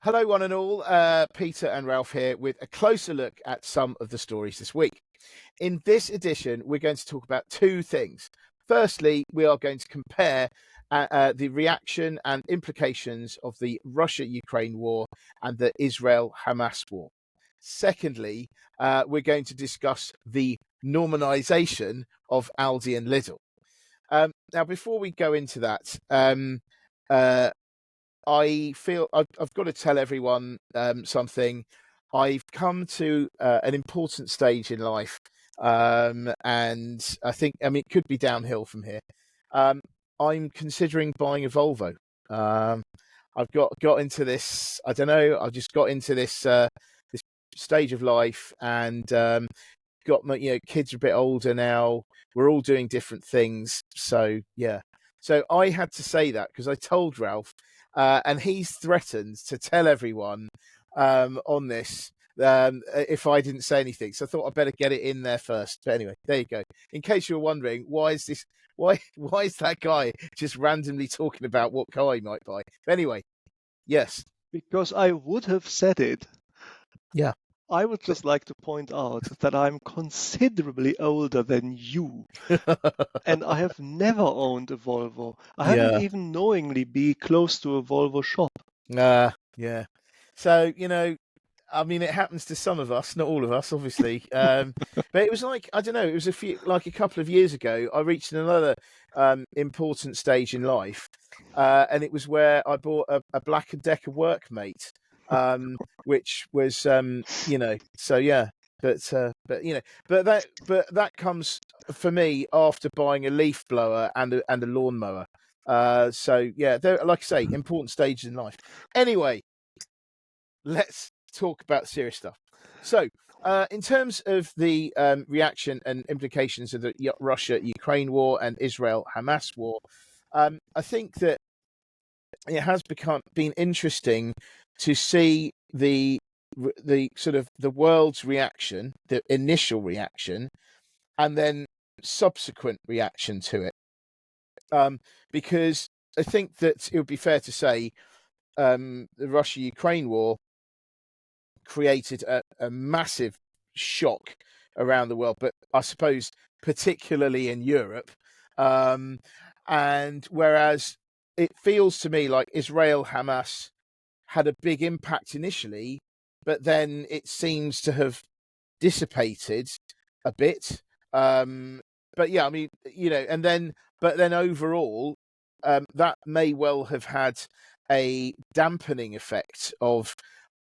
Hello, one and all. Peter and Ralph here with a closer look at some of the stories this week. In this edition, we're going to talk about two things. Firstly, we are going to compare the reaction and implications of the Russia-Ukraine war and the Israel-Hamas war. Secondly, we're going to discuss the normalisation of Aldi and Lidl. Now, before we go into that, I feel I've got to tell everyone something. I've come to an important stage in life, and I think, it could be downhill from here. I'm considering buying a Volvo. I've got into this. I don't know. I've just got into this stage of life, and got my kids are a bit older now. We're all doing different things, so yeah. So I had to say that because I told Ralph. And he's threatened to tell everyone on this if I didn't say anything. So I thought I'd better get it in there first. But anyway, there you go. In case you're wondering, why is that guy just randomly talking about what car he might buy? But anyway, yes. Because I would have said it. Yeah. I would just like to point out that I'm considerably older than you, and I have never owned a Volvo. I haven't even knowingly been close to a Volvo shop. Yeah. So, it happens to some of us, not all of us, obviously. But it was like, I don't know, it was a couple of years ago, I reached another important stage in life. And it was where I bought a Black & Decker Workmate, which was, so yeah. But that comes for me after buying a leaf blower and a lawnmower. So yeah, they're, like I say, important stages in life. Anyway, let's talk about serious stuff. So, in terms of the reaction and implications of the Russia-Ukraine war and Israel-Hamas war, I think that it has been interesting to see the sort of the world's reaction, the initial reaction, and then subsequent reaction to it. Because I think that it would be fair to say the Russia-Ukraine war created a massive shock around the world, but I suppose particularly in Europe. And whereas it feels to me like Israel-Hamas had a big impact initially, but then it seems to have dissipated a bit. But yeah, but then overall, that may well have had a dampening effect of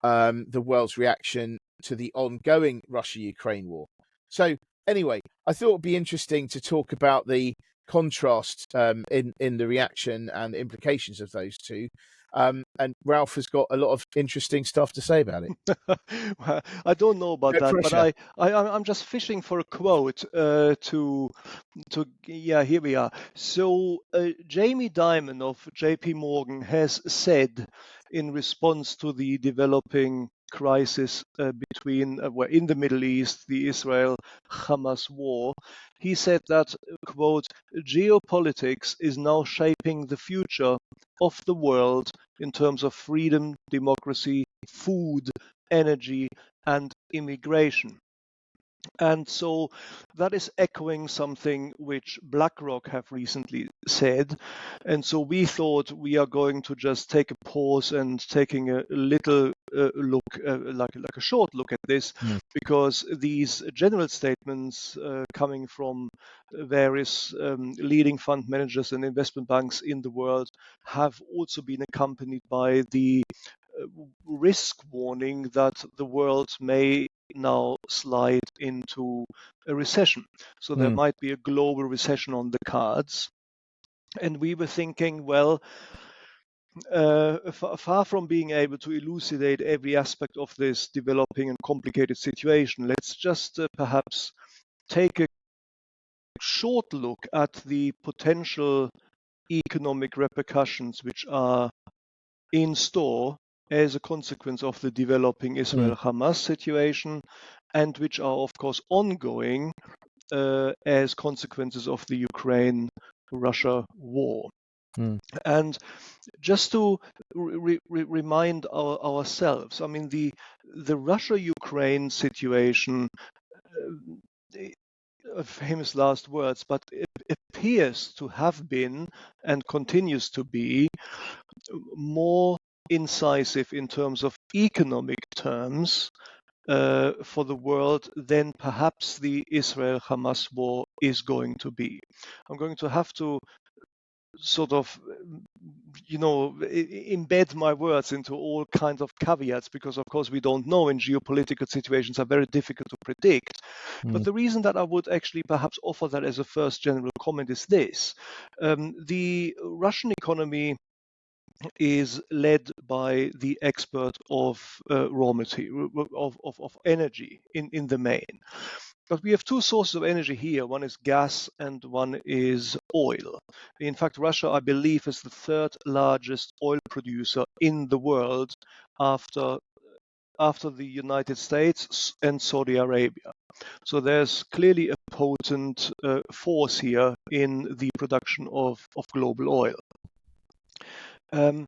the world's reaction to the ongoing Russia-Ukraine war. So anyway, I thought it'd be interesting to talk about the contrast in the reaction and implications of those two. And Ralph has got a lot of interesting stuff to say about it. Well, I don't know about that, but I'm just fishing for a quote here we are. So Jamie Dimon of JP Morgan has said in response to the developing crisis between in the Middle East, the Israel-Hamas war, he said that, quote, geopolitics is now shaping the future of the world in terms of freedom, democracy, food, energy, and immigration. And so that is echoing something which BlackRock have recently said. And so we thought we are going to just take a pause and taking a little look, like a short look at this, because these general statements coming from various leading fund managers and investment banks in the world have also been accompanied by the risk warning that the world may now slide into a recession. So there might be a global recession on the cards. And we were thinking, well, far from being able to elucidate every aspect of this developing and complicated situation, let's just perhaps take a short look at the potential economic repercussions which are in store as a consequence of the developing Israel-Hamas situation, and which are, of course, ongoing as consequences of the Ukraine-Russia war. And just to remind ourselves, I mean, the Russia-Ukraine situation, famous last words, but it appears to have been and continues to be more incisive in terms of economic terms for the world than perhaps the Israel-Hamas war is going to be. I'm going to have to sort of, embed my words into all kinds of caveats because, of course, we don't know, and geopolitical situations are very difficult to predict. But the reason that I would actually perhaps offer that as a first general comment is this. The Russian economy is led by the export of raw material, of energy in the main. But we have two sources of energy here. One is gas and one is oil. In fact, Russia, I believe, is the third largest oil producer in the world after the United States and Saudi Arabia. So there's clearly a potent force here in the production of global oil. And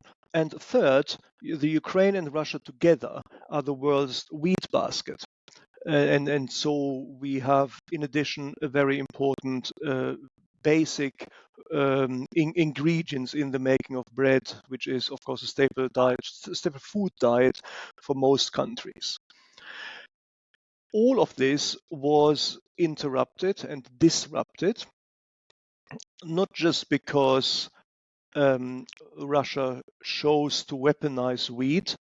third, the Ukraine and Russia together are the world's wheat basket. And so we have, in addition, a very important basic ingredients in the making of bread, which is, of course, a staple food diet for most countries. All of this was interrupted and disrupted, not just because Russia chose to weaponize wheat,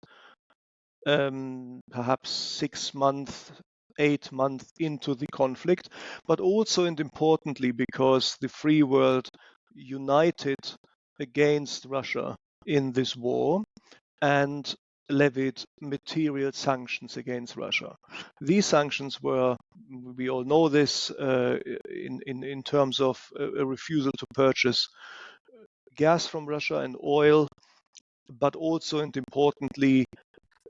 perhaps 6 months, 8 months into the conflict, but also and importantly because the free world united against Russia in this war and levied material sanctions against Russia. These sanctions were, we all know this, in terms of a refusal to purchase gas from Russia and oil, but also and importantly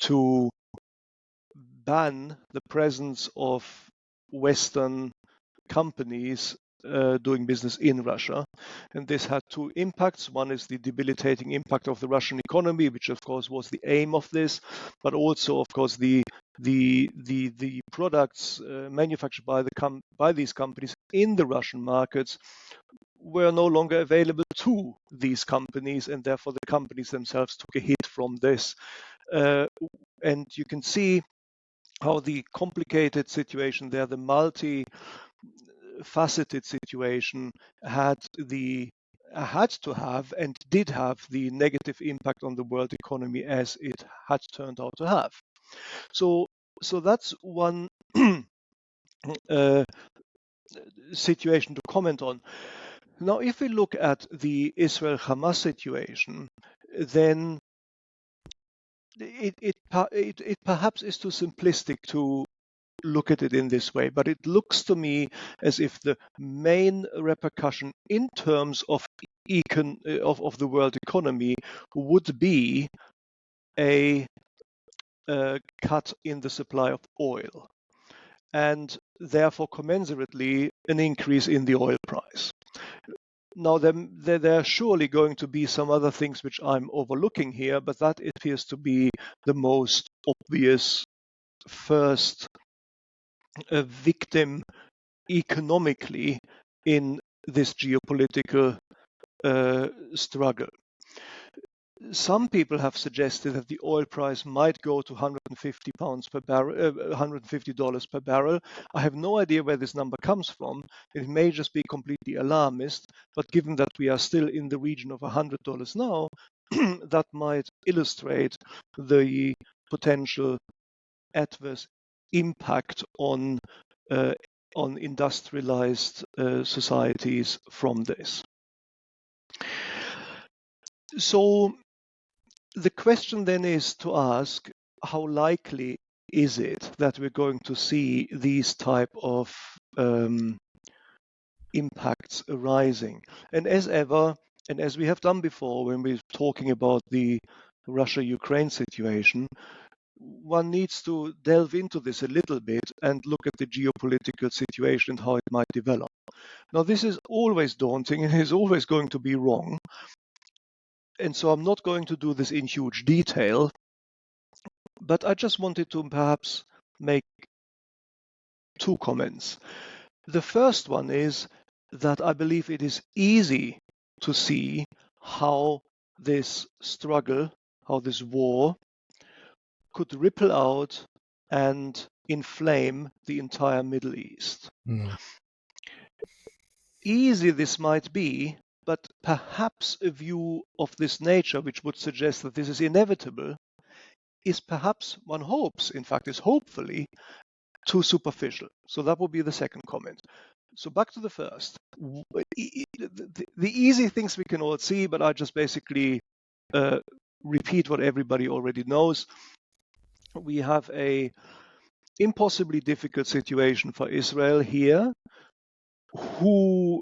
to ban the presence of Western companies doing business in Russia. And this had two impacts. One is the debilitating impact of the Russian economy, which of course was the aim of this, but also of course the products manufactured by these companies in the Russian markets were no longer available to these companies, and therefore the companies themselves took a hit from this. And you can see how the complicated situation there, the multi-faceted situation, had to have and did have the negative impact on the world economy as it had turned out to have. So that's one situation to comment on. Now, if we look at the Israel-Hamas situation, then it perhaps is too simplistic to look at it in this way, but it looks to me as if the main repercussion in terms of the world economy would be a cut in the supply of oil, and therefore commensurately an increase in the oil price. Now, there are surely going to be some other things which I'm overlooking here, but that appears to be the most obvious first victim economically in this geopolitical struggle. Some people have suggested that the oil price might go to $150 per barrel, $150 per barrel. I have no idea where this number comes from. It may just be completely alarmist, but given that we are still in the region of $100 now, that might illustrate the potential adverse impact on industrialized societies from this. So the question then is to ask, how likely is it that we're going to see these type of impacts arising? And as ever, and as we have done before when we're talking about the Russia-Ukraine situation, one needs to delve into this a little bit and look at the geopolitical situation and how it might develop. Now, this is always daunting and is always going to be wrong. And so I'm not going to do this in huge detail, but I just wanted to perhaps make two comments. The first one is that I believe it is easy to see how this struggle, how this war could ripple out and inflame the entire Middle East. Easy this might be, but perhaps a view of this nature, which would suggest that this is inevitable, is perhaps, one hopes, in fact, is hopefully too superficial. So that would be the second comment. So back to the first. The easy things we can all see, but I just basically repeat what everybody already knows. We have a impossibly difficult situation for Israel here, who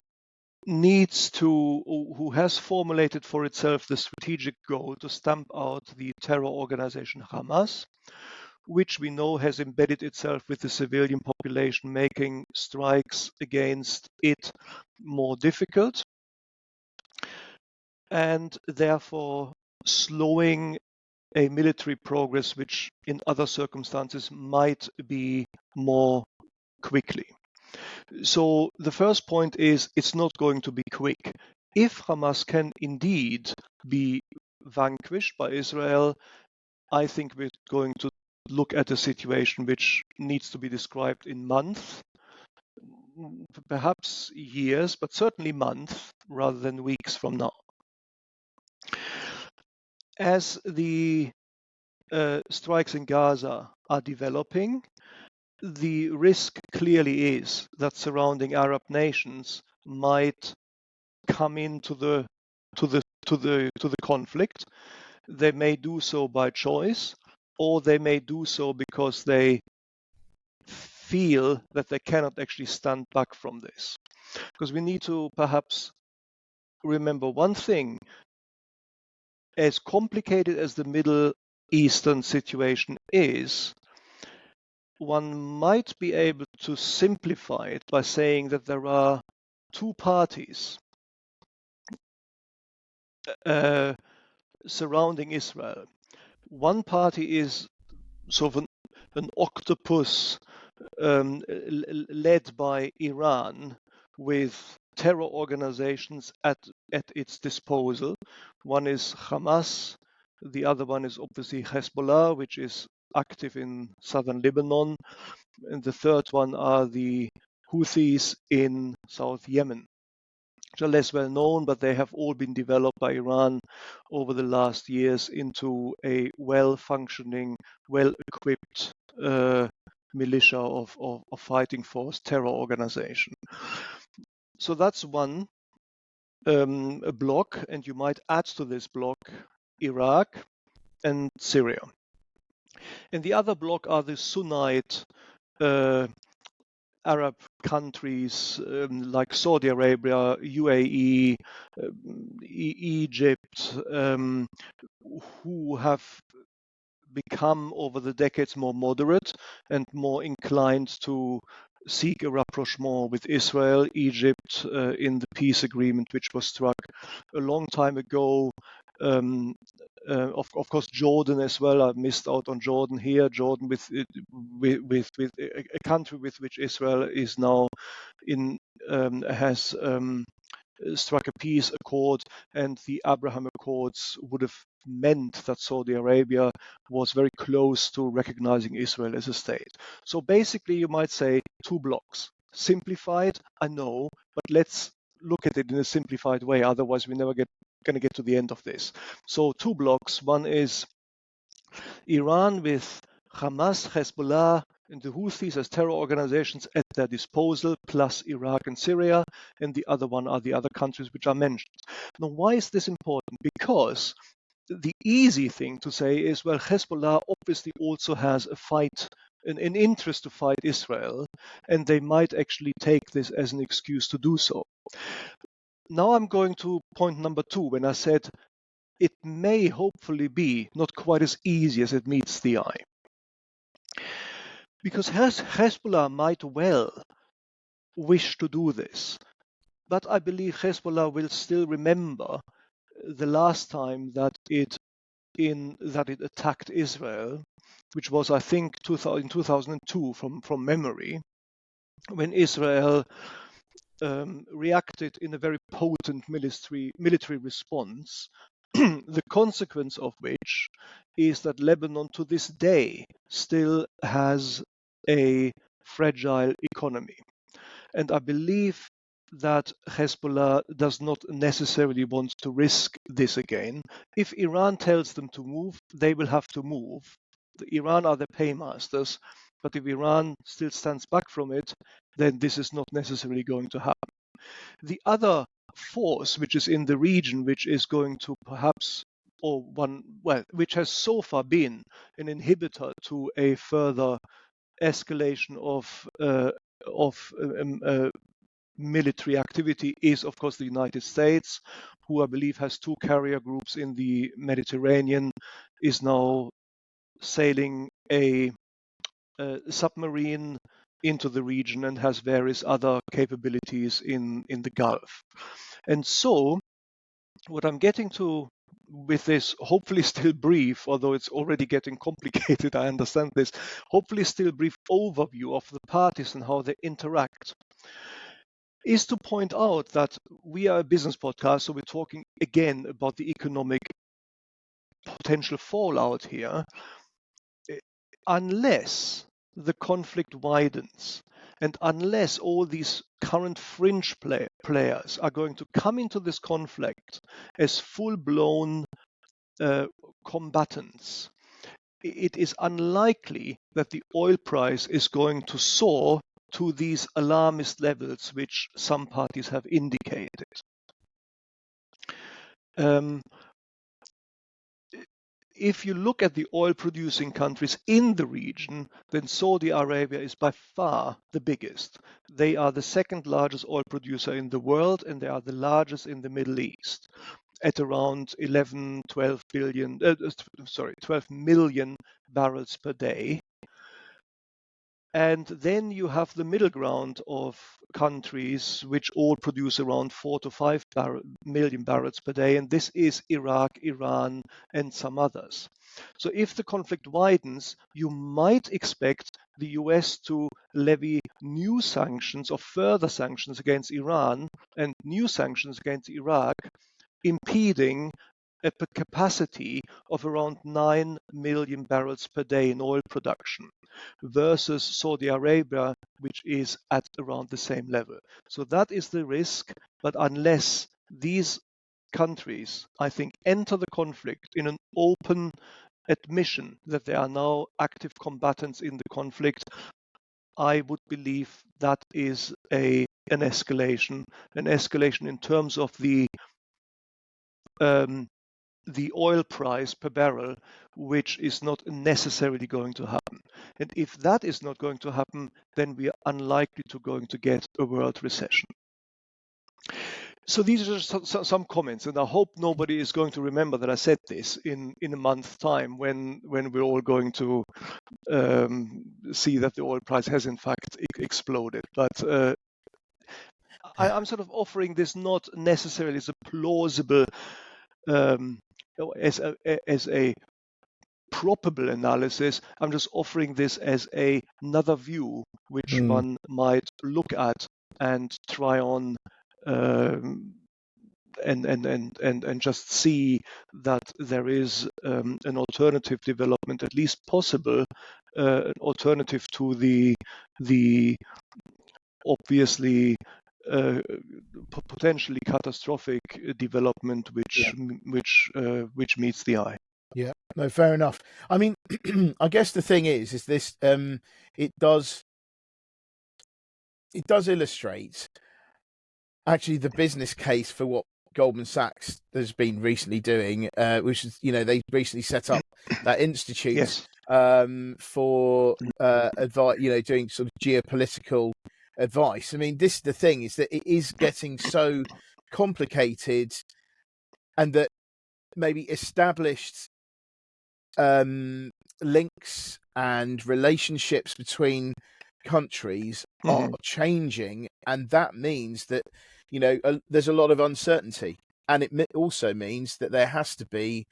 has formulated for itself the strategic goal to stamp out the terror organization Hamas, which we know has embedded itself with the civilian population, making strikes against it more difficult, and therefore slowing a military progress which in other circumstances might be more quickly. So the first point is it's not going to be quick. If Hamas can indeed be vanquished by Israel, I think we're going to look at a situation which needs to be described in months, perhaps years, but certainly months rather than weeks from now. As the strikes in Gaza are developing, the risk clearly is that surrounding Arab nations might come into the conflict. They may do so by choice, or they may do so because they feel that they cannot actually stand back from this. Because we need to perhaps remember one thing. As complicated as the Middle Eastern situation is, one might be able to simplify it by saying that there are two parties surrounding Israel. One party is sort of an octopus led by Iran, with terror organizations at its disposal. One is Hamas, the other one is obviously Hezbollah, which is active in southern Lebanon, and the third one are the Houthis in South Yemen, which are less well known, but they have all been developed by Iran over the last years into a well-functioning, well-equipped militia of fighting force, terror organization. So that's one block, and you might add to this block Iraq and Syria. And the other block are the Sunnite Arab countries like Saudi Arabia, UAE, Egypt, who have become over the decades more moderate and more inclined to seek a rapprochement with Israel, Egypt, in the peace agreement which was struck a long time ago. Of course, Jordan as well. I missed out on Jordan here. Jordan with a country with which Israel is now has struck a peace accord, and the Abraham Accords would have meant that Saudi Arabia was very close to recognizing Israel as a state. So basically, you might say two blocks. Simplified, I know, but let's look at it in a simplified way. Otherwise, we're never going to get to the end of this. So two blocks. One is Iran with Hamas, Hezbollah, and the Houthis as terror organizations at their disposal, plus Iraq and Syria, and the other one are the other countries which are mentioned. Now, why is this important? Because the easy thing to say is, well, Hezbollah obviously also has an interest to fight Israel, and they might actually take this as an excuse to do so. Now I'm going to point number two, when I said it may hopefully be not quite as easy as it meets the eye. Because Hezbollah might well wish to do this, but I believe Hezbollah will still remember the last time that it attacked Israel, which was, I think, in 2002 from memory, when Israel reacted in a very potent military response, the consequence of which is that Lebanon to this day still has a fragile economy. And I believe that Hezbollah does not necessarily want to risk this again. If Iran tells them to move, they will have to move. Iran are the paymasters, but if Iran still stands back from it, then this is not necessarily going to happen. The other force which is in the region, which is going to perhaps, which has so far been an inhibitor to a further escalation of military activity, is of course the United States, who I believe has 2 carrier groups in the Mediterranean, is now sailing a submarine into the region and has various other capabilities in the Gulf. And so what I'm getting to with this, hopefully still brief, although it's already getting complicated, I understand this, hopefully still brief overview of the parties and how they interact, is to point out that we are a business podcast, so we're talking again about the economic potential fallout here. Unless the conflict widens, and unless all these current fringe players are going to come into this conflict as full-blown combatants, it is unlikely that the oil price is going to soar to these alarmist levels which some parties have indicated. If you look at the oil-producing countries in the region, then Saudi Arabia is by far the biggest. They are the second largest oil producer in the world, and they are the largest in the Middle East, at around 12 million barrels per day. And then you have the middle ground of countries which all produce around 4 to 5 million barrels per day, and this is Iraq, Iran, and some others. So if the conflict widens, you might expect the US to levy new sanctions or further sanctions against Iran and new sanctions against Iraq, impeding a capacity of around 9 million barrels per day in oil production, versus Saudi Arabia, which is at around the same level. So that is the risk, but unless these countries, I think, enter the conflict in an open admission that they are now active combatants in the conflict, I would believe that is an escalation in terms of the oil price per barrel, which is not necessarily going to happen. And if that is not going to happen, then we are unlikely to going to get a world recession. So these are some comments, and I hope nobody is going to remember that I said this in a month's time when we're all going to see that the oil price has in fact exploded. But I'm sort of offering this not necessarily as a plausible as a probable analysis. I'm just offering this as another view which one might look at and try on and just see that there is an alternative development, at least possible, an alternative to the obviously potentially catastrophic development which meets the eye. Yeah, no, fair enough. I mean, I guess the thing is this: it does illustrate actually the business case for what Goldman Sachs has been recently doing, which is, they recently set up that institute Yes. For advice, doing sort of geopolitical advice. I mean, the thing is that it is getting so complicated, and that maybe established links and relationships between countries are changing, and that means that there's a lot of uncertainty. and it also means that there has to be,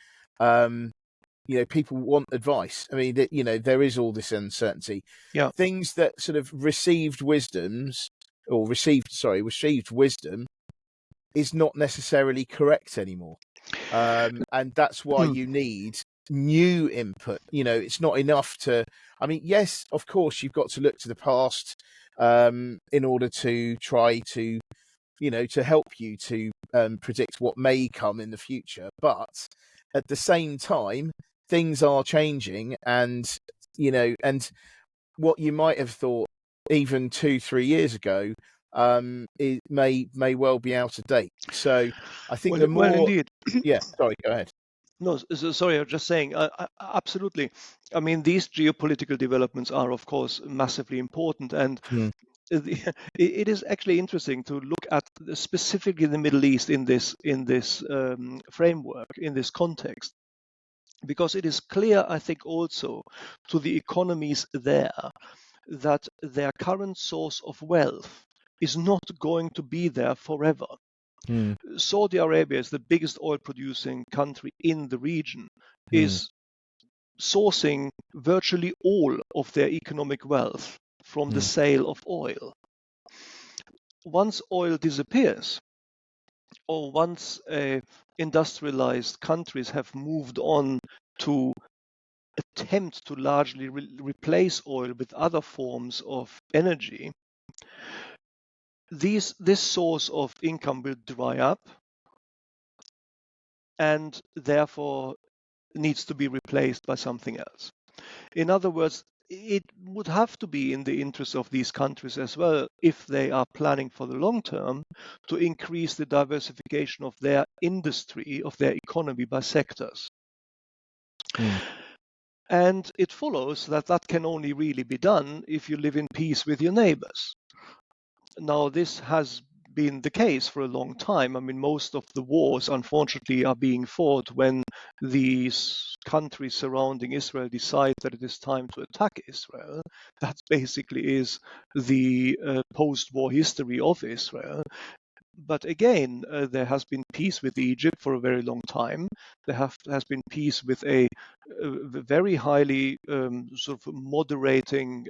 people want advice. I mean, there is all this uncertainty. Yeah. Things that sort of received wisdom is not necessarily correct anymore. And that's why you need new input. It's not enough to, I mean, yes, of course, you've got to look to the past in order to try to, to help you to predict what may come in the future. But at the same time, things are changing, and, and what you might have thought even 2-3 years ago, it may well be out of date. So I think the Well, more, indeed. yeah, sorry, go ahead. No, sorry, I was just saying, absolutely. I mean, these geopolitical developments are, of course, massively important, and Mm, it is actually interesting to look at specifically the Middle East in this framework, in this context, because it is clear, I think, also to the economies there that their current source of wealth is not going to be there forever. mm, Saudi Arabia is the biggest oil producing country in the region, mm, is sourcing virtually all of their economic wealth from the mm, sale of oil. Once oil disappears, or once industrialized countries have moved on to attempt to largely replace oil with other forms of energy, this source of income will dry up and therefore needs to be replaced by something else. In other words, it would have to be in the interest of these countries as well, if they are planning for the long term, to increase the diversification of their industry, of their economy by sectors. mm, And it follows that that can only really be done if you live in peace with your neighbors. Now, this has been the case for a long time. I mean, most of the wars, unfortunately, are being fought when these countries surrounding Israel decide that it is time to attack Israel. That basically is the post-war history of Israel. But again, there has been peace with Egypt for a very long time. There has been peace with a very highly sort of moderating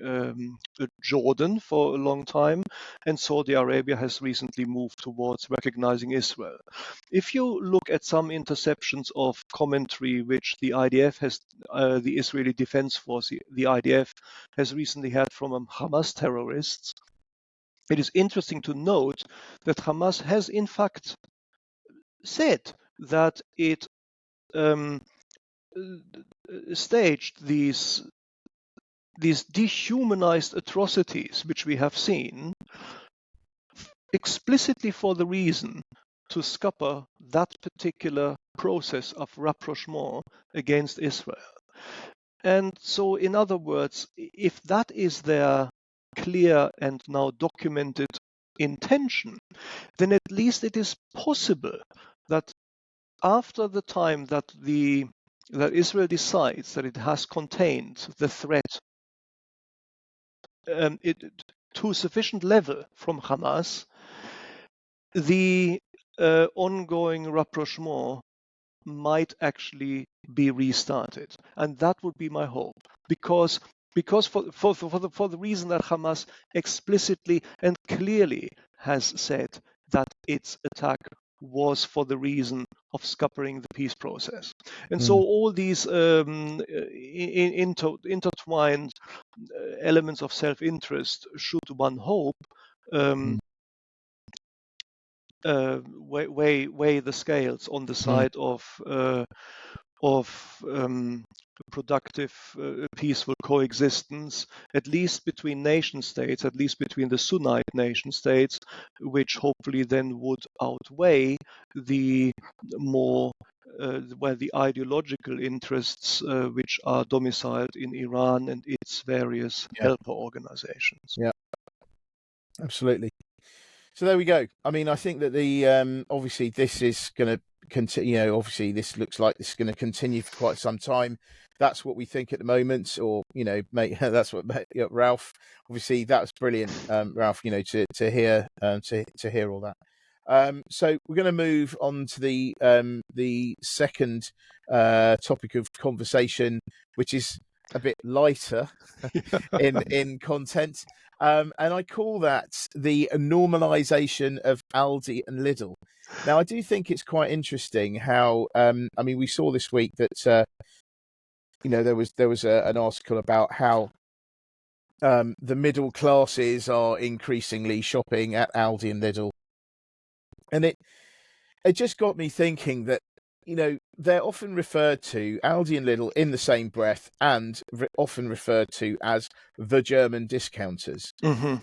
Jordan for a long time, and Saudi Arabia has recently moved towards recognizing Israel. If you look at some interceptions of commentary which the IDF has, the Israeli Defense Force, the IDF, has recently had from Hamas terrorists, it is interesting to note that Hamas has in fact said that it staged these dehumanized atrocities which we have seen explicitly for the reason to scupper that particular process of rapprochement against Israel. And so, in other words, if that is their clear and now documented intention, then at least it is possible that after the time that Israel decides that it has contained the threat to a sufficient level from Hamas, the ongoing rapprochement might actually be restarted, and that would be my hope, because for the reason that Hamas explicitly and clearly has said that its attack was for the reason of scuppering the peace process. And so mm, all these intertwined elements of self-interest, should one hope, mm, weigh the scales on the mm, side of productive, peaceful coexistence, at least between nation states, at least between the Sunnite nation states, which hopefully then would outweigh the more where the ideological interests which are domiciled in Iran and its various yeah, helper organizations. yeah, absolutely. So there we go. I mean, I think that the obviously this is going to continue. Obviously this looks like this is going to continue for quite some time. That's what we think at the moment, or mate, that's what Ralph. Obviously, that's brilliant, Ralph. To hear to hear all that. So we're going to move on to the second topic of conversation, which is a bit lighter in content, and I call that the normalisation of Aldi and Lidl. Now, I do think it's quite interesting how I mean, we saw this week that there was an article about how the middle classes are increasingly shopping at Aldi and Lidl, and it just got me thinking that they're often referred to, Aldi and Lidl, in the same breath, and often referred to as the German discounters. Hmm.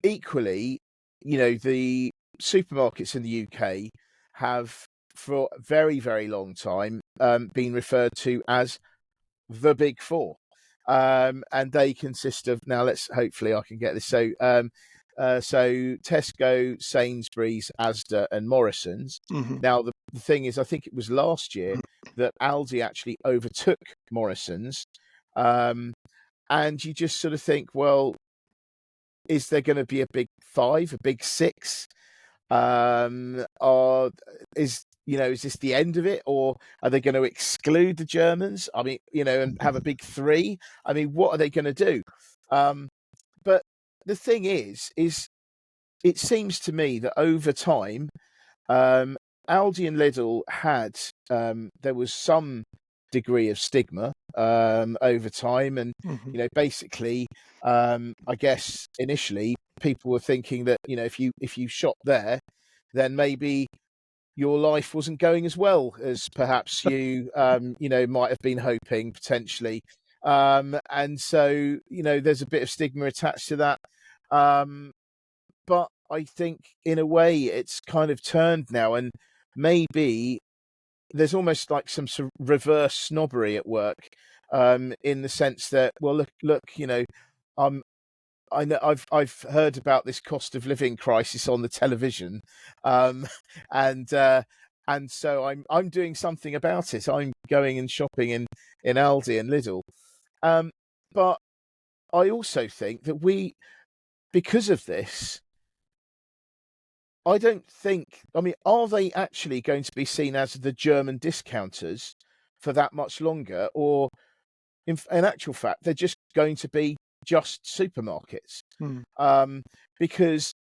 Equally, the supermarkets in the UK have, for a very, very long time, been referred to as the Big Four. And they consist of, now let's, hopefully I can get this. So Tesco, Sainsbury's, Asda, and Morrison's. Hmm. Now, the thing is, I think it was last year that Aldi actually overtook Morrison's. And you just sort of think, well, is there going to be a big five, a big six? Or is this the end of it, or are they going to exclude the Germans? I mean, and have a big three? I mean, what are they going to do? But the thing is it seems to me that over time, Aldi and Lidl had there was some degree of stigma over time, and Hmm. basically, I guess initially people were thinking that if you shop there, then maybe your life wasn't going as well as perhaps you might have been hoping potentially, and so there's a bit of stigma attached to that. But I think in a way it's kind of turned now, and maybe there's almost like some sort of reverse snobbery at work, in the sense that, well, look, um, I know I've heard about this cost of living crisis on the television, um, and and so I'm doing something about it. I'm going and shopping in Aldi and Lidl, but I also think that because of this, I don't think. I mean, are they actually going to be seen as the German discounters for that much longer, or in actual fact, they're just going to be just supermarkets? Mm. Because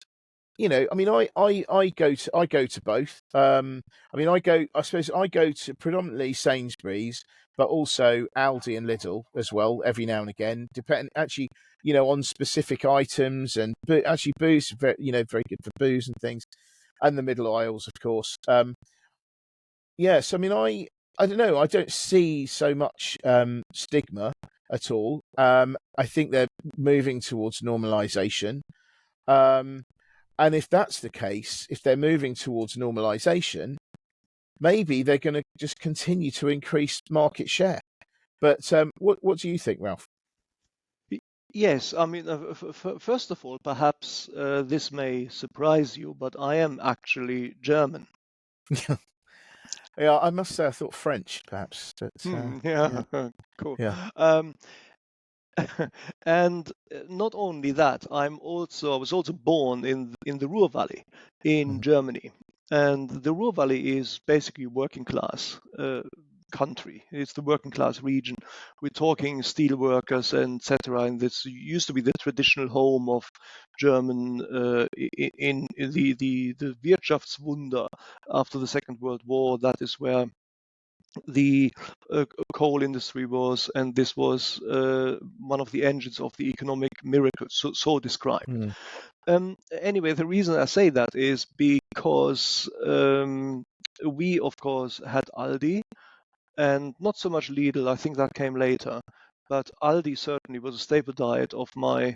I mean, I go to both. I mean, I suppose I go to predominantly Sainsbury's, but also Aldi and Lidl as well every now and again, depending actually, on specific items, and but actually booze, very, very good for booze and things, and the middle aisles, of course. Yes, I mean, I don't know, I don't see so much stigma at all. I think they're moving towards normalisation. Um, and if that's the case, if they're moving towards normalisation, maybe they're going to just continue to increase market share. But what do you think, Ralph? Yes, I mean, first of all, perhaps this may surprise you, but I am actually German. Yeah, I must say I thought French, perhaps. But yeah, Yeah, cool. yeah. Um, and not only that, I was also born in the Ruhr Valley in Mhm. Germany, and the Ruhr Valley is basically working class country. It's the working class region. We're talking steel workers and etc. And this used to be the traditional home of German in the Wirtschaftswunder after the Second World War. That is where the coal industry was, and this was one of the engines of the economic miracle, so described. Mm. Anyway, the reason I say that is because we, of course, had Aldi and not so much Lidl. I think that came later, but Aldi certainly was a staple diet of my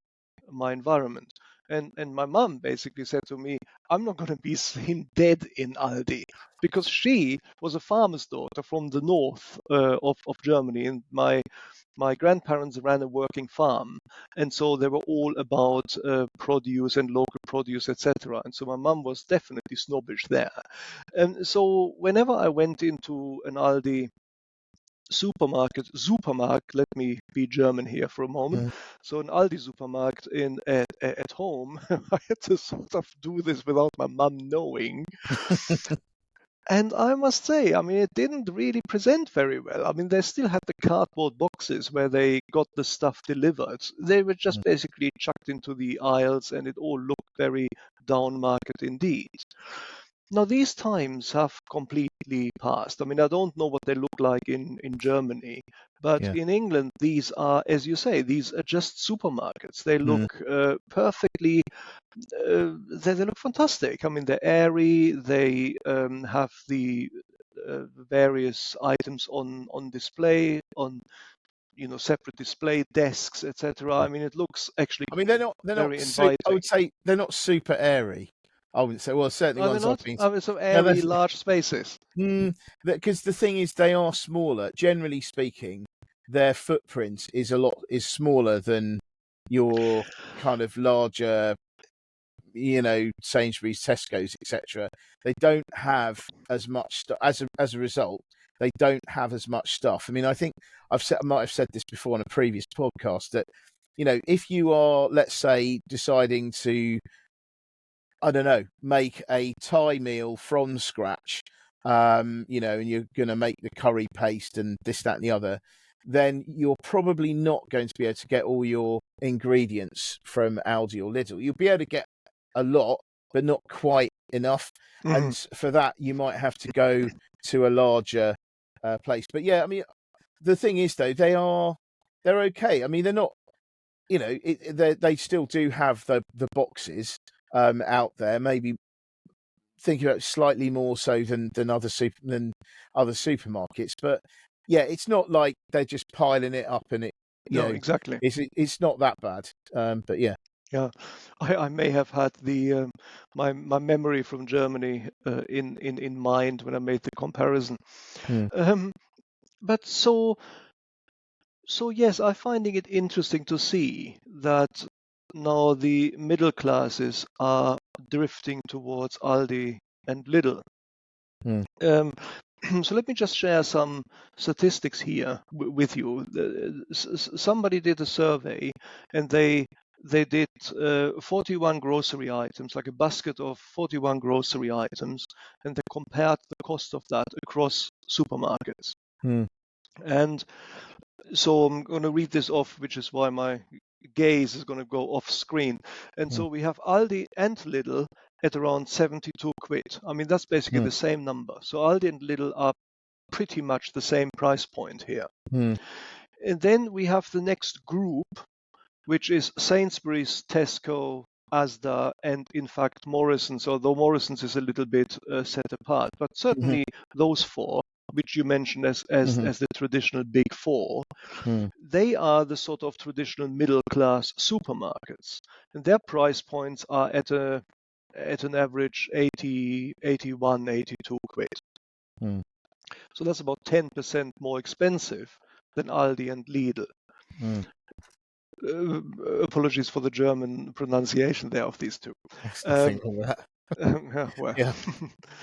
environment. And my mum basically said to me, I'm not going to be seen dead in Aldi, because she was a farmer's daughter from the north of Germany, and my grandparents ran a working farm, and so they were all about produce and local produce, etc. And so my mum was definitely snobbish there. And so whenever I went into an Aldi Supermarkt, let me be German here for a moment. Mm. So an Aldi Supermarkt at home, I had to sort of do this without my mum knowing. And I must say, I mean, it didn't really present very well. I mean, they still had the cardboard boxes where they got the stuff delivered. They were just basically chucked into the aisles, and it all looked very down market indeed. Now, these times have completely passed. I mean, I don't know what they look like in Germany, but Yeah. in England, these are, as you say, these are just supermarkets. They look Mm. perfectly, they look fantastic. I mean, they're airy, they have the various items on display, on separate display desks, etc. Yeah. I mean, it looks actually I mean, they're not very I inviting. would say they're not super airy. I wouldn't say. Well, certainly Are they ones I've not? been. I mean, some No, airy, large spaces. because the thing is, they are smaller. Generally speaking, their footprint is smaller than your kind of larger, Sainsbury's, Tesco's, etc. They don't have as much stuff. As a result, they don't have as much stuff. I mean, I think I might have said this before on a previous podcast that, if you are, let's say, deciding to, I don't know, make a Thai meal from scratch, and you're going to make the curry paste and this, that, and the other, then you're probably not going to be able to get all your ingredients from Aldi or Lidl. You'll be able to get a lot, but not quite enough. Mhm. And for that, you might have to go to a larger place. But yeah, I mean, the thing is, though, they're okay. I mean, they're not, they still do have the boxes out there. Maybe thinking about it slightly more so than other supermarkets, but yeah, it's not like they're just piling it up and No, exactly. it's not that bad. But yeah. Yeah, I may have had the my memory from Germany in mind when I made the comparison. Hmm. Um, but so yes, I'm finding it interesting to see that now the middle classes are drifting towards Aldi and Lidl. Hmm. Um, so let me just share some statistics here with you. Somebody did a survey, and they did 41 grocery items, like a basket of 41 grocery items, and they compared the cost of that across supermarkets. Hmm. And so I'm going to read this off, which is why my gaze is going to go off screen. And Hmm. so we have Aldi and Lidl at around 72 quid. I mean, that's basically Hmm. the same number. So Aldi and Lidl are pretty much the same price point here. Hmm. And then we have the next group, which is Sainsbury's, Tesco, Asda, and in fact Morrison's, although Morrison's is a little bit set apart. But Hmm. certainly those four, which you mentioned Hmm. as the traditional big four, Hmm. they are the sort of traditional middle class supermarkets. And their price points are at an average 80, 81, 82 quid. Hmm. So that's about 10% more expensive than Aldi and Lidl. Hmm. Uh, Apologies for the German pronunciation there of these two. There's nothing Um, wrong with that. well, Yeah.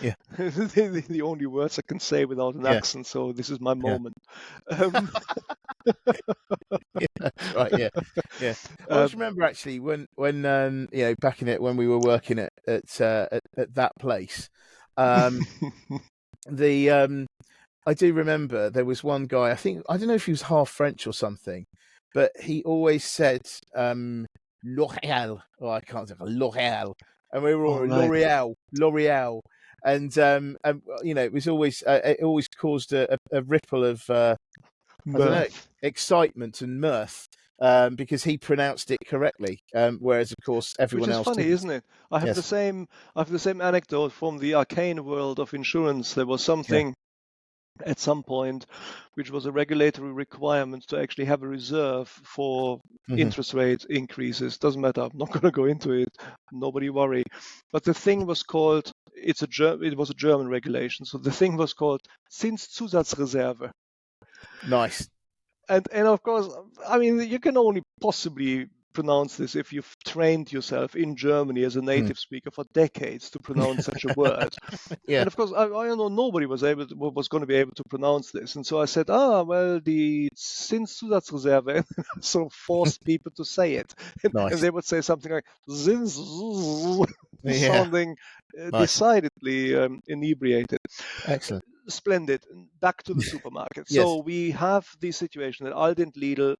Yeah. the only words I can say without an Yeah. accent, so this is my Yeah. moment. Um, Yeah, that's right. Yeah, yeah. I uh, always remember actually when back in it when we were working at that place, um, the I do remember there was one guy. I don't know if he was half French or something, but he always said L'Oréal. Oh, I can't say L'Oréal, and we were all all right, L'Oréal, and it always caused a ripple of I don't know, mirth. excitement and mirth, because he pronounced it correctly, whereas of course Which everyone is else funny, didn't. isn't it? I have the Yes. same I have the same anecdote from the arcane world of insurance. There was Yeah. something at some point which was a regulatory requirement to actually have a reserve for Hmm. interest rate increases. Doesn't matter. I'm not going to go into it. Nobody worry. But the thing was called. It was a German regulation. So the thing was called Zinszusatzreserve. Nice. And of course, I mean, you can only possibly pronounce this if you've trained yourself in Germany as a native speaker for decades to pronounce such a word. Yeah. And of course, I know nobody was going to be able to pronounce this. And so I said, the Zinszusatzreserve, sort of forced people to say it. And Nice. they would say something like Zins, Yeah. sounding Nice. decidedly inebriated. Excellent. Splendid. Back to the supermarket. Yes. So we have the situation that Aldi and Lidl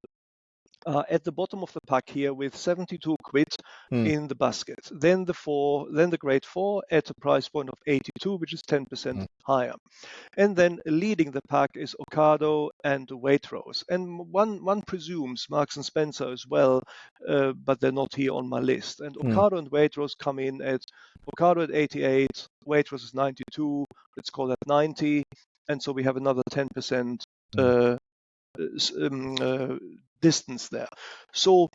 at the bottom of the pack here with 72 quid in the basket. Then the grade 4 at a price point of 82, which is 10% higher. And then leading the pack is Ocado and Waitrose. And one presumes Marks and Spencer as well, but they're not here on my list. And Ocado and Waitrose come in at Ocado at 88, Waitrose is 92, let's call that 90. And so we have another 10% distance there. So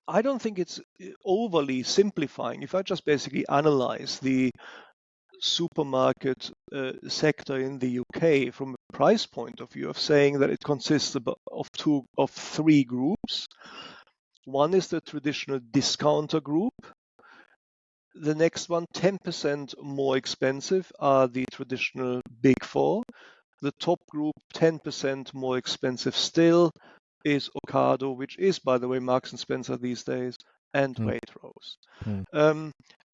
I don't think it's overly simplifying. If I just basically analyze the supermarket sector in the UK from a price point of view, of saying that it consists of three groups. One is the traditional discounter group. The next one, 10% more expensive, are the traditional big four. The top group, 10% more expensive still, is Ocado, which is, by the way, Marks and Spencer these days, and Waitrose.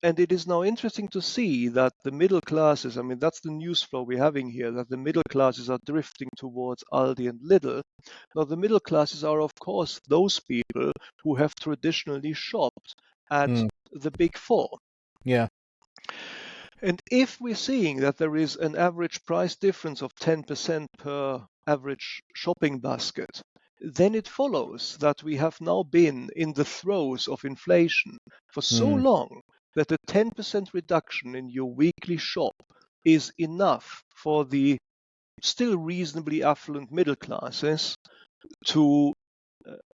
And it is now interesting to see that the middle classes, I mean, that's the news flow we're having here, that the middle classes are drifting towards Aldi and Lidl. Now, the middle classes are, of course, those people who have traditionally shopped at the big four. Yeah. And if we're seeing that there is an average price difference of 10% per average shopping basket, then it follows that we have now been in the throes of inflation for so long that a 10% reduction in your weekly shop is enough for the still reasonably affluent middle classes to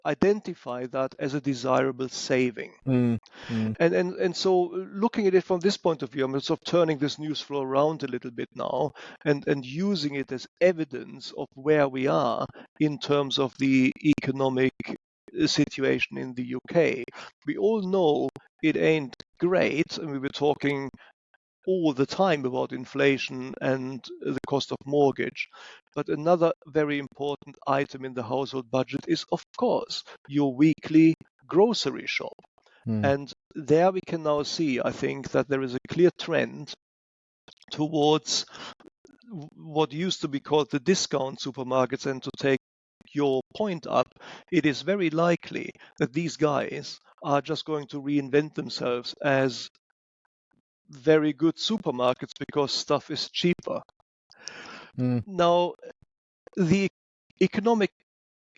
identify that as a desirable saving. And so looking at it from this point of view, I'm sort of turning this news flow around a little bit now and using it as evidence of where we are in terms of the economic situation in the UK. We all know it ain't great, and we were talking all the time about inflation and the cost of mortgage. But another very important item in the household budget is, of course, your weekly grocery shop. And there we can now see, I think, that there is a clear trend towards what used to be called the discount supermarkets. And to take your point up, it is very likely that these guys are just going to reinvent themselves as very good supermarkets because stuff is cheaper. Now, the economic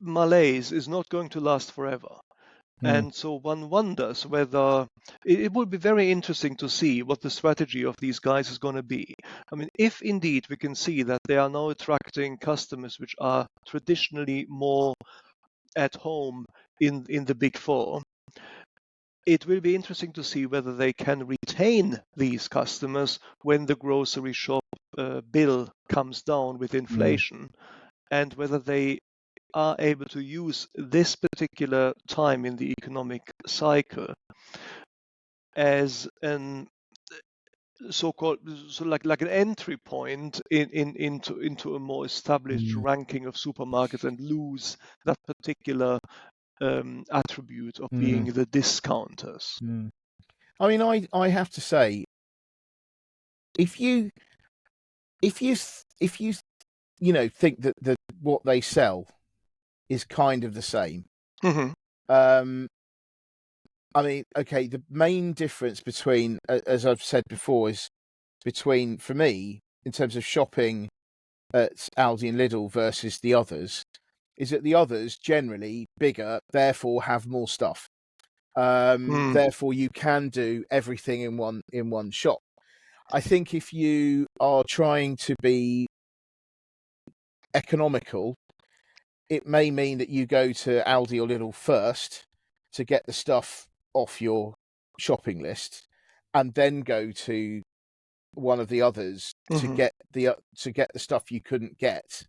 malaise is not going to last forever. And so one wonders whether it would be very interesting to see what the strategy of these guys is going to be. I mean, if indeed we can see that they are now attracting customers which are traditionally more at home in the big four, it will be interesting to see whether they can retain these customers when the grocery shop bill comes down with inflation, and whether they are able to use this particular time in the economic cycle as an so-called like an entry point into a more established ranking of supermarkets and lose that particular attribute of being the discounters. I mean, I have to say, if you think that what they sell is kind of the same. I mean, okay, the main difference between, as I've said before, is between, for me, in terms of shopping at Aldi and Lidl versus the others, is that the others generally bigger, therefore have more stuff. Therefore, you can do everything in one shop. I think if you are trying to be economical, it may mean that you go to Aldi or Lidl first to get the stuff off your shopping list, and then go to one of the others to get the stuff you couldn't get.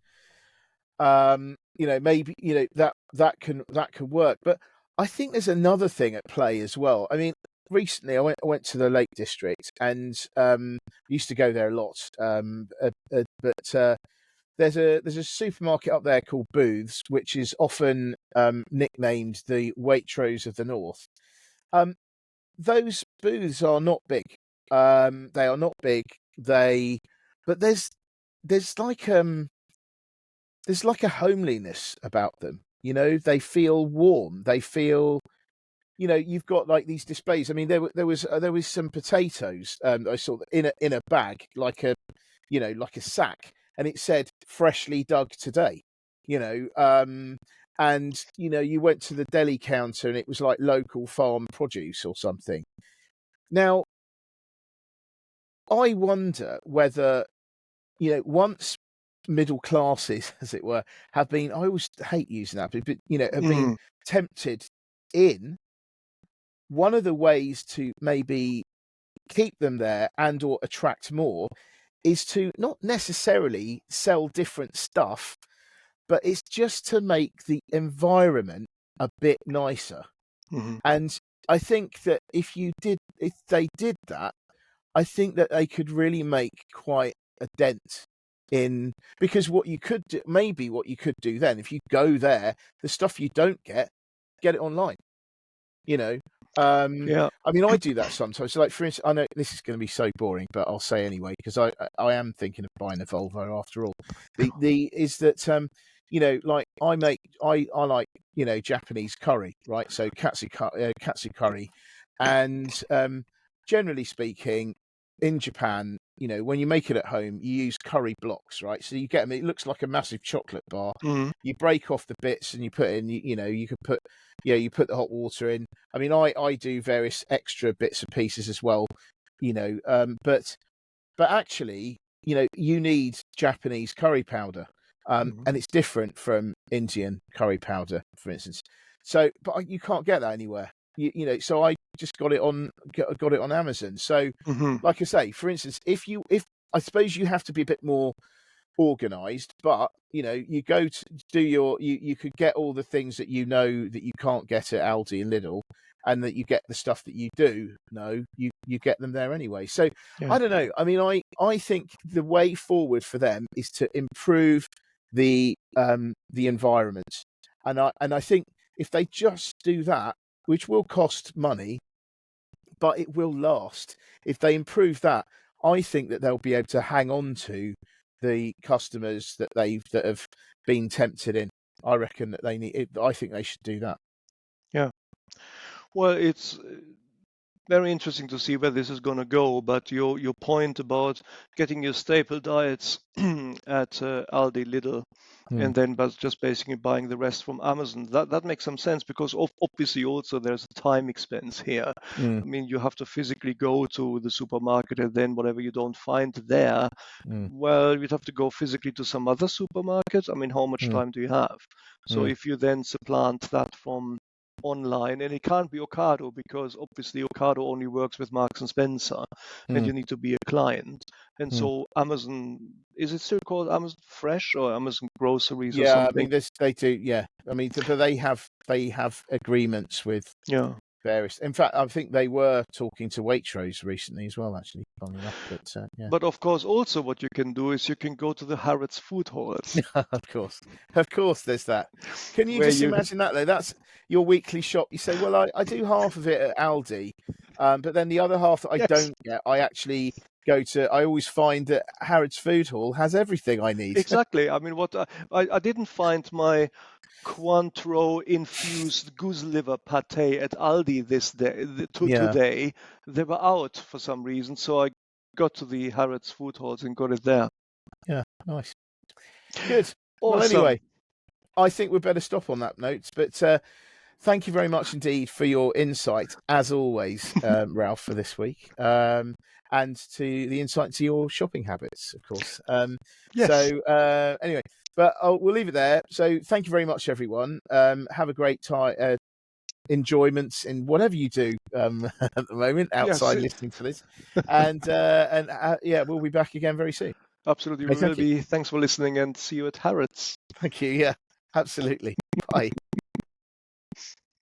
Maybe that can work, but I think there's another thing at play as well. I mean, recently I went to the Lake District and used to go there a lot. But there's a supermarket up there called Booths, which is often nicknamed the Waitrose of the North. Those booths are not big. They are not big. But there's like there's like a homeliness about them. You know, they feel warm. They feel, you know, you've got like these displays. I mean, there was some potatoes I saw in a bag, like a, you know, like a sack, and it said freshly dug today. You know, and you know, you went to the deli counter and it was like local farm produce or something. Now, I wonder whether, you know, once middle classes, as it were, have been, I always hate using that, but you know, have been tempted in, one of the ways to maybe keep them there and or attract more is to not necessarily sell different stuff, but it's just to make the environment a bit nicer. Mm-hmm. And I think that if they did that, I think that they could really make quite a dent in, because what you could do, maybe what you could do then, if you go there, the stuff you don't get it online. You know, Yeah. I mean, I do that sometimes. So like, for instance, I know this is going to be so boring, but I'll say anyway because I am thinking of buying a Volvo after all. The is that you know, like I like, you know, Japanese curry, right? So katsu curry, and generally speaking, in Japan, you know, when you make it at home, you use curry blocks, right? So you get them. It looks like a massive chocolate bar. Mm-hmm. You break off the bits and you put in. You know, you could put, yeah, you put the hot water in. I mean, I do various extra bits and pieces as well, you know. But actually, you know, you need Japanese curry powder, and it's different from Indian curry powder, for instance. So, but you can't get that anywhere. You know, so I just got it on Amazon. So, Mm-hmm. like I say, for instance, if I suppose you have to be a bit more organized, but you know, you go to do you could get all the things that you know that you can't get at Aldi and Lidl, and that you get the stuff that you do know, you get them there anyway. So Yeah. I don't know. I mean, I think the way forward for them is to improve the environment, and I think if they just do that, which will cost money, but it will last. If they improve that, I think that they'll be able to hang on to the customers that have been tempted in. I reckon that they need it. I think they should do that. Yeah. Well, it's very interesting to see where this is going to go. But your point about getting your staple diets at Aldi, Lidl, Mm, and then just basically buying the rest from Amazon, that makes some sense because obviously also there's a time expense here. mm, I mean, you have to physically go to the supermarket, and then whatever you don't find there, mm, well, you'd have to go physically to some other supermarket. I mean, how much mm, time do you have? So mm. if you then supplant that from online, and it can't be Ocado because obviously Ocado only works with Marks and Spencer, and Mm, you need to be a client. And mm. so Amazon, is it still called Amazon Fresh or Amazon Groceries or Yeah, I something? mean, they do. Yeah, I mean, but they have agreements with Yeah. various. In fact, I think they were talking to Waitrose recently as well. Actually, funnily enough, but yeah. But of course, also what you can do is you can go to the Harrods food halls Of course, there's that. Can you where just you, imagine that though? That's your weekly shop. You say, well, I do half of it at Aldi, but then the other half that I yes, don't get, I actually go to. I always find that Harrods Food Hall has everything I need. exactly. I mean, what I didn't find my Cointreau infused goose liver pate at Aldi this day Yeah, today. They were out for some reason, so I got to the Harrods food halls and got it there. yeah, nice, good. Well, Awesome. anyway, I think we'd better stop on that note. But thank you very much indeed for your insight, as always, Ralph, for this week, and to the insight to your shopping habits, of course. Yes. Anyway, but we'll leave it there. So thank you very much, everyone. Have a great time, enjoyments in whatever you do at the moment Yes. outside listening to this, and yeah, we'll be back again very soon. Absolutely. Okay, We will thank you. be. Thanks for listening and see you at Harrods. Thank you. Yeah, absolutely. Bye.